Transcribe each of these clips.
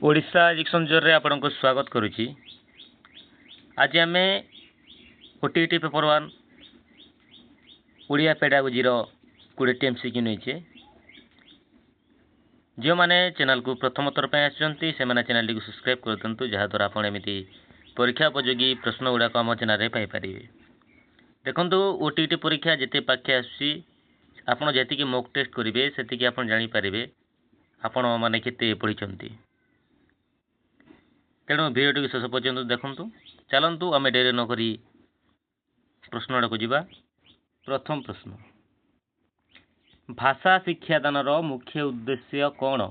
Odisha education जोर आपको स्वागत करुच्ची। आज आम ओटीटी पेपर 1 ओडिया पेडागोजीर 20 MCQ नहीं जो मैंने चैनल को प्रथम थर पर आसुँच से चैनल को सब्सक्राइब कर दिंतु जहाँद्वारा आपमती परीक्षा उपयोगी प्रश्न गुड़ाक आम चैनल पाइपर। देखो ओटीटी परीक्षा जिते पाखे आसती मॉक टेस्ट करेंगे से आप जानीपारे आपण मैंने केते पढ़ी। तेणु भिडियो शेष पर्यंत देखु। चलतु आम डेरी नक प्रश्न आड़ को जा। प्रथम प्रश्न, भाषा शिक्षादान मुख्य उद्देश्य कौन?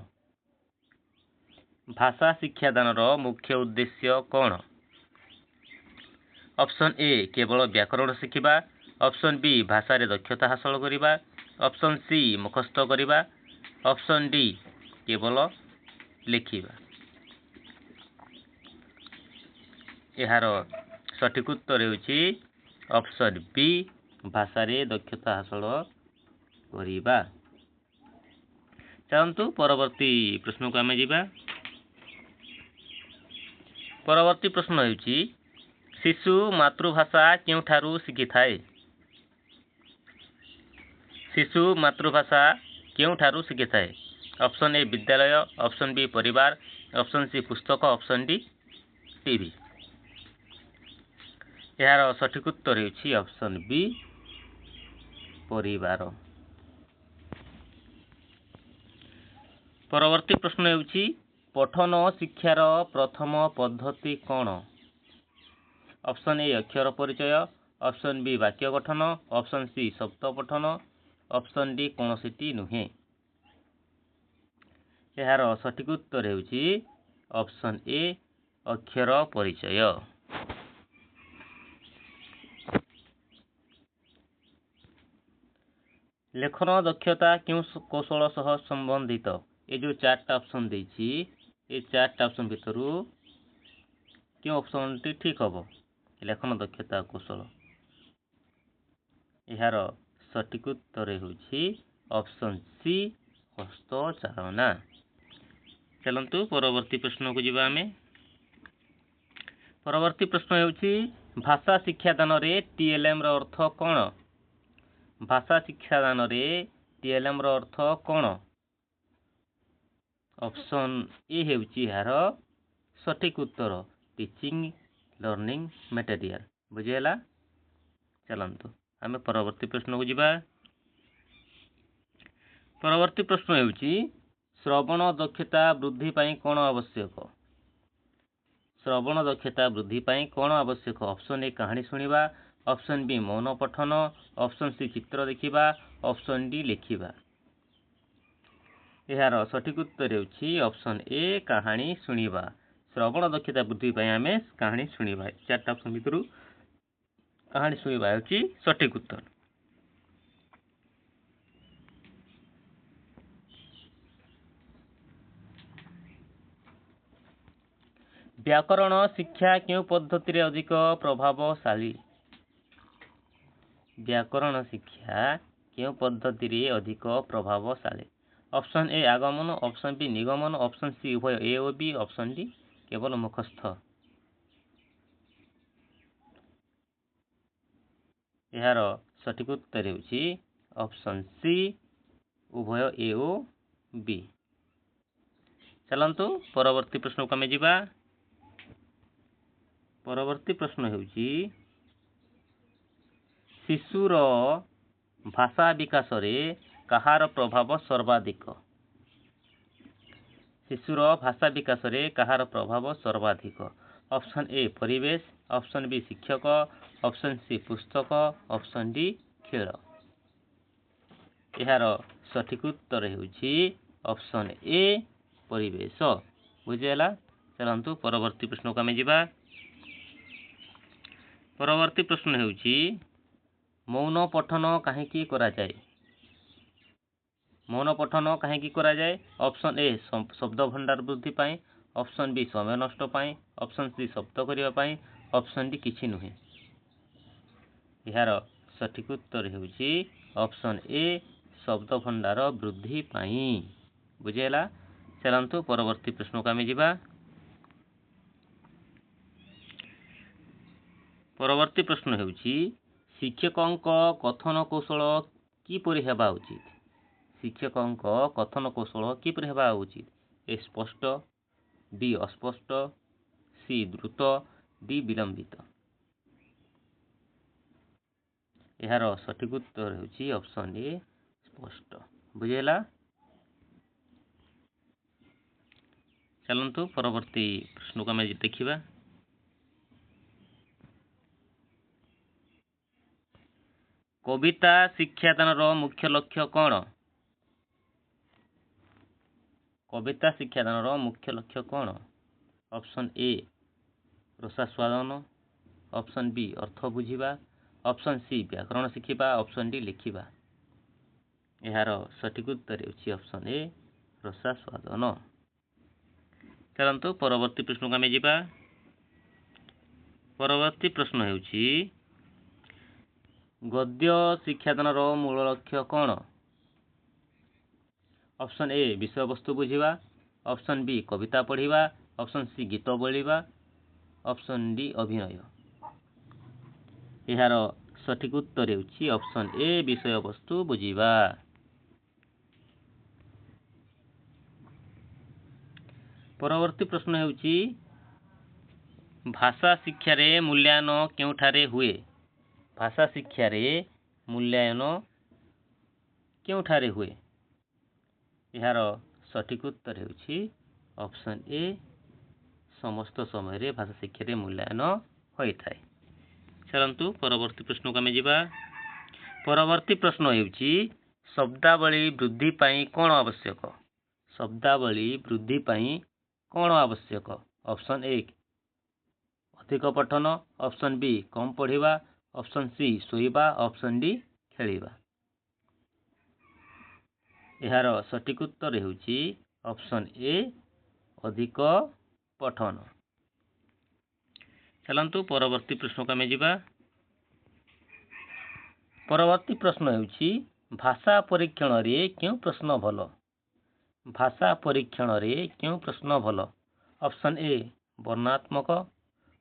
भाषा शिक्षादान मुख्य उद्देश्य कौन? ऑप्शन ए केवल व्याकरण शिखा, ऑप्शन बी भाषा रे दक्षता हासिल करने, ऑप्शन सी मुखस्थ करने, ऑप्शन डी केवल लिखा। यार सठिक उत्तर होची ऑप्शन बी भाषा रे दक्षता हासिल करने। चलतु परवर्ती प्रश्न को आम जा। परवर्ती प्रश्न होची शिशु मातृभाषा क्यों शिखि थाए? शिशु मातृभाषा क्यों शिखि थाए? ऑप्शन ए विद्यालय, ऑप्शन बी परिवार, ऑप्शन सी पुस्तक, ऑप्शन डी टीवी। यार सठिक उत्तर होची ऑप्शन बी परिवार। परवर्ती प्रश्न होची पठन शिक्षार प्रथम पद्धति कौन? ऑप्शन ए अक्षर परिचय, ऑप्शन बी वाक्य गठन, ऑप्शन सी शब्द पठन, ऑप्शन डी कौनसी नुहे। यार सठिक उत्तर होची ऑप्शन ए अक्षर परिचय। लेखन दक्षता क्यों कौशल सह संबंधित? ये जो चार्टा ऑप्शन देछि ये चार्टा ऑप्शन भितर क्यों ऑप्शन टी ठीक हम? लेखन दक्षता कौशल। यार सठिक उत्तर होछि ऑप्शन सी हस्तचालना। चलतु परवर्ती प्रश्न को जीवा आमे। परवर्ती प्रश्न होछि भाषा शिक्षादान रे टीएलएम रो अर्थ कौन? भाषा शिक्षादान रे टीएलएम रो अर्थ कौन? ऑप्शन ए हेउची यार सठिक उत्तर टीचिंग लर्निंग मटेरियल। बुझेला? चलंतु आमे परवर्ती प्रश्न को जीवा। परवर्ती प्रश्न हेउची श्रवण दक्षता वृद्धि पाई कौन आवश्यक? श्रवण दक्षता वृद्धि पाई कौन आवश्यक? ऑप्शन ए कहानी सुनिबा, ऑप्शन बी मौन पठन, ऑप्शन सी चित्र देखिबा, ऑप्शन डी लिखिबा। यार सठिक उत्तर होछि ऑप्शन ए कहानी सुनिबा। श्रवण दक्षता वृद्धि पाई आमे कहानी सुनिबा। चारटा ऑप्शन भितरु कहानी सुनिबा होछि सठिक उत्तर। व्याकरण शिक्षा क्यों पद्धति रे अधिक प्रभावशाली? व्याकरण शिक्षा क्यों पद्धति रे अधिक प्रभावशाली? ऑप्शन ए आगमन, ऑप्शन बी निगमन, ऑप्शन सी उभय ए और बी, ऑप्शन डी केवल मुखस्थ। यार सठिक उत्तर होछि ऑप्शन सी उभय ए और बी। चलंतु परवर्ती प्रश्न को आमे जीवा। परवर्ती प्रश्न होछि शिशुर भाषा विकास रे कहार प्रभाव सर्वाधिक? शिशुर भाषा विकास रे कहार प्रभाव सर्वाधिक? ऑप्शन ए परिवेश, ऑप्शन बी शिक्षक, ऑप्शन सी पुस्तक, ऑप्शन डी खेल। यार सठिक उत्तर होछि ऑप्शन ए परिवेश। बुझेला? चलंतु परवर्ती प्रश्न को आमे जीवा। परवर्ती प्रश्न होछि मौन पठन काहेकि करा जाए? मौन पठन काहेकि करा जाए? ऑप्शन ए शब्द भंडार वृद्धि पाई, ऑप्शन बी समय नष्ट पाई, ऑप्शन सी शब्द करिवा पाई, ऑप्शन डी किछि नुहे। यार सठिक उत्तर होछि ऑप्शन ए शब्द भंडार वृद्धि पाई। बुझेला? चलतु परवर्ती प्रश्न को आम जा। परवर्ती प्रश्न होउछि शिक्षकंक कथन कौशल किपरि हेबा उचित। शिक्षकंक कथन कौशल किपरि हेबा उचित। ए स्पष्ट, बी अस्पष्ट, सी द्रुत, डी विलंबित। यार सठिक उत्तर होउछि ऑप्शन ए स्पष्ट। बुझेला। चलतु परवर्ती प्रश्न को आम देखिबा। कविता शिक्षादान मुख्य लक्ष्य कौन। कविता शिक्षादान मुख्य लक्ष्य कौन। ऑप्शन ए रसास्वादन, ऑप्शन बी अर्थ बुझिबा, ऑप्शन सी व्याकरण शिखिबा, ऑप्शन डी लिखिबा। यार सठिक उत्तर होउछि ऑप्शन ए रसास्वादन। चलतु परवर्ती प्रश्न को आम जा। परवर्ती प्रश्न होउछि गद्य शिक्षादान मूल लक्ष्य कौन। ऑप्शन ए विषय वस्तु बुझिबा, ऑप्शन बी कविता पढ़िबा, ऑप्शन सी गीत बोलिबा, ऑप्शन डी अभिनय। यार सठिक उत्तर होउछि ऑप्शन ए विषय वस्तु बुझिबा। परवर्ती प्रश्न होउछि भाषा शिक्षा रे मूल्यांकन केउठारे हुए। भाषा शिक्षा रे मूल्यांकन केउठारे हुए। यार सठिक उत्तर होउछि ऑप्शन ए समस्त समय रे भाषा शिक्षा रे मूल्यांकन होई थाए। चलंतु परवर्ती प्रश्न को आम जा। परवर्ती प्रश्न होउछि शब्दावली वृद्धि पई कोन आवश्यक। शब्दावली वृद्धि पई कोन आवश्यक। ऑप्शन ए अधिक पठन, ऑप्शन बी कम पढ़िबा, ऑप्शन सी सोइबा, ऑप्शन डी खेलिबा। यार सठिक उत्तर होउछि ऑप्शन ए अधिक पठन। चलंतु परवर्ती प्रश्न को आम जा। परवर्ती प्रश्न होउछि भाषा परीक्षण रे क्यों प्रश्न भल। भाषा परीक्षण रे क्यों प्रश्न भल। ऑप्शन ए वर्णात्मक,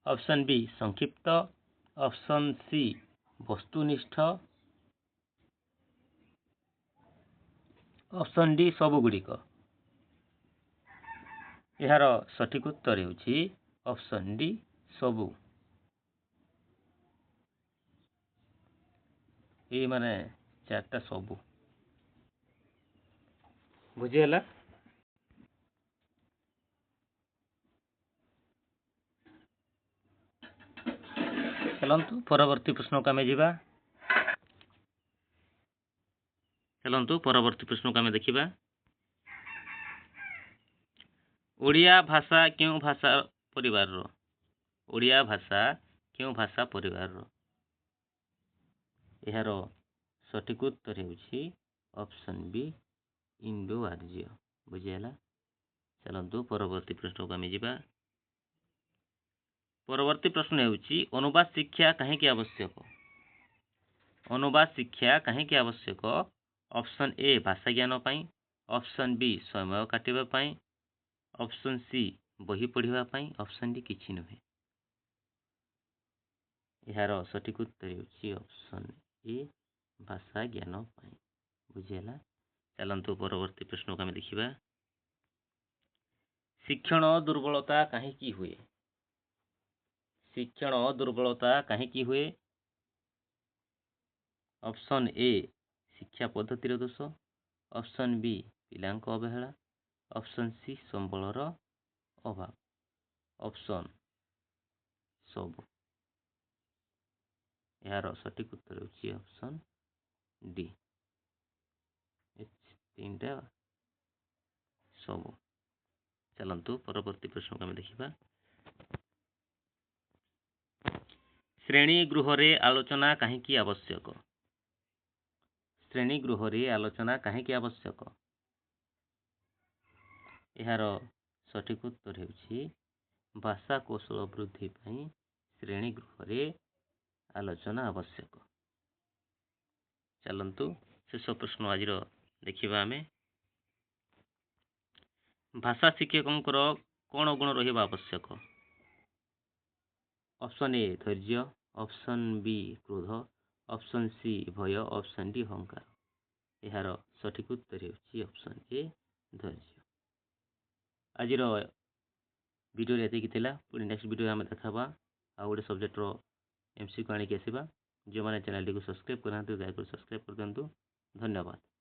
ऑप्शन बी संक्षिप्त, ऑप्शन सी वस्तुनिष्ठ, ऑप्शन डी सबुगुड़िक। यार सठिक उत्तर होउछि ऑप्शन डी सबु। ये माने चारटा सबु। बुझिएला। चलंतु परवर्ती प्रश्न को आम जा। चलंतु परवर्ती प्रश्न को आम देखिबा। ओडिया भाषा क्यों भाषा परिवार रो। ओडिया भाषा क्यों भाषा परिवार रो। यार सठिक उत्तर होउछि ऑप्शन बी इंडो आर्य। बुझिएला। चलंतु परवर्ती प्रश्न को आम जा। परवर्ती प्रश्न होउछि अनुवाद शिक्षा काहेकि आवश्यक। अनुवाद शिक्षा काहेकि आवश्यक। ऑप्शन ए भाषा ज्ञान पाई, ऑप्शन बी समय काटिबा पाई, ऑप्शन सी बही पढ़िबा पाई, ऑप्शन डी किछि नहे। यार सठिक उत्तर होउछि ऑप्शन ए भाषा ज्ञान पाई। बुझिएला। चलंतु परवर्ती प्रश्न को आम देखिबा। शिक्षण दुर्बलता काहेकि हुए। शिक्षण दुर्बलता काहेकि हुए। ऑप्शन ए शिक्षा पद्धतिर दोष, ऑप्शन बी पिलांक अवहेला, ऑप्शन सी संबलर अभाव, ऑप्शन सब। यार सठिक उत्तर होउछि ऑप्शन डी तीनटा सब। चलंतु परवर्ती प्रश्न को आम देखिबा। श्रेणी गृह रे आलोचना काहेकि आवश्यक। श्रेणी गृह रे आलोचना काहेकि आवश्यक। यार सठिक उत्तर होउछि भाषा कौशल वृद्धि पई श्रेणी गृह रे आलोचना आवश्यक। चलंतु शेष प्रश्न आज देखिबा आमे। ଭାଷା ଶିକ୍ଷକଙ୍କର କ'ଣ ଗୁଣ ରହିବା ଆବଶ୍ୟକ? ଅପସନ୍ ଏ ଧୈର୍ଯ୍ୟ, ଅପସନ୍ ବି କ୍ରୋଧ, ଅପସନ୍ ସି ଭୟ, ଅପସନ୍ ଡି ଅହଙ୍କାର। ଏହାର ସଠିକ୍ ଉତ୍ତର ହେଉଛି ଅପସନ୍ ଏ ଧୈର୍ଯ୍ୟ। ଆଜିର ଭିଡ଼ିଓରେ ଏତିକି ଥିଲା। ପୁଣି ନେକ୍ସଟ ଭିଡ଼ିଓରେ ଆମେ ଦେଖାବା ଆଉ ଗୋଟେ ସବଜେକ୍ଟର MCQ ଆଣିକି ଆସିବା। ଯେଉଁମାନେ ଚ୍ୟାନେଲଟିକୁ ସବସ୍କ୍ରାଇବ୍ କରିନାହାନ୍ତି ଦୟାକରି ସବସ୍କ୍ରାଇବ୍ କରିଦିଅନ୍ତୁ। ଧନ୍ୟବାଦ।